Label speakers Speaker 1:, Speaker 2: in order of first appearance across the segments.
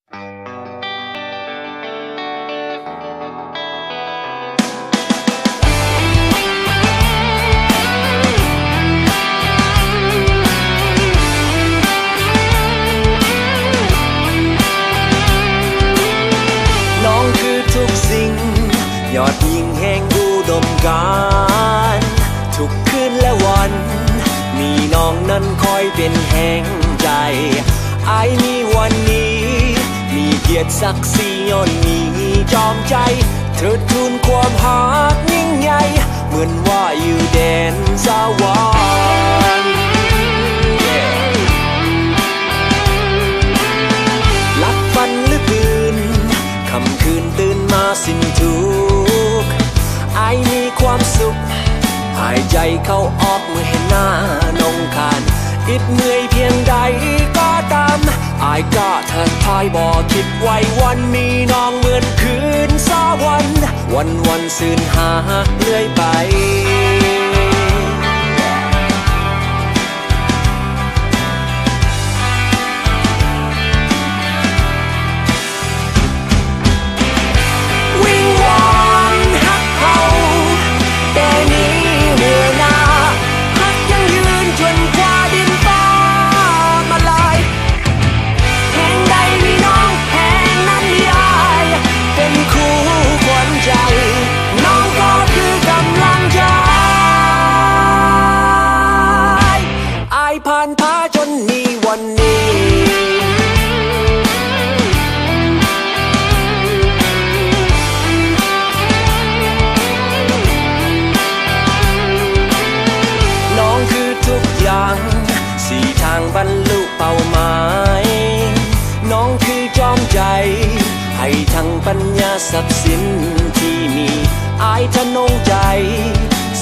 Speaker 1: น้องคือทุกสิ่งยอดยิ่งแห่งอุดมการณ์ทุกคืนและวัน มีน้องนั้นคอยเป็นแห่งใจอายมีวันนี้ มีเกียรติศักดิ์ศรีย้อนมีจอมใจเทิดทูนความหากยิ่งใหญ่เหมือนว่าอยู่แดนสวรรค์หลับฝันหรือตื่นค่ำคืนตื่นมาสิ้นทุกข์อายมีความสุขหายใจเข้าออกเมื่อเห็นหน้าน้องคานอิดเหนื่อยเพียงใดก็ตามอายก็ทักทายบอกคิดไว้วันมีน้องเหมือนคืนสวรรค์วันซื่นหาเลื่อยไปผ่านพาจนมีวันนี้น้องคือทุกอย่างสี่ทางบรรลุเป้าหมายน้องคือจอมใจให้ทั้งปัญญาทรัพย์สินที่มีอายทะนงใจ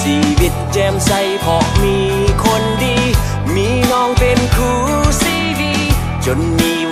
Speaker 1: ชีวิตแจ่มใสเพราะมีคนดีมีน้องเป็นคู่ซีดีจนมี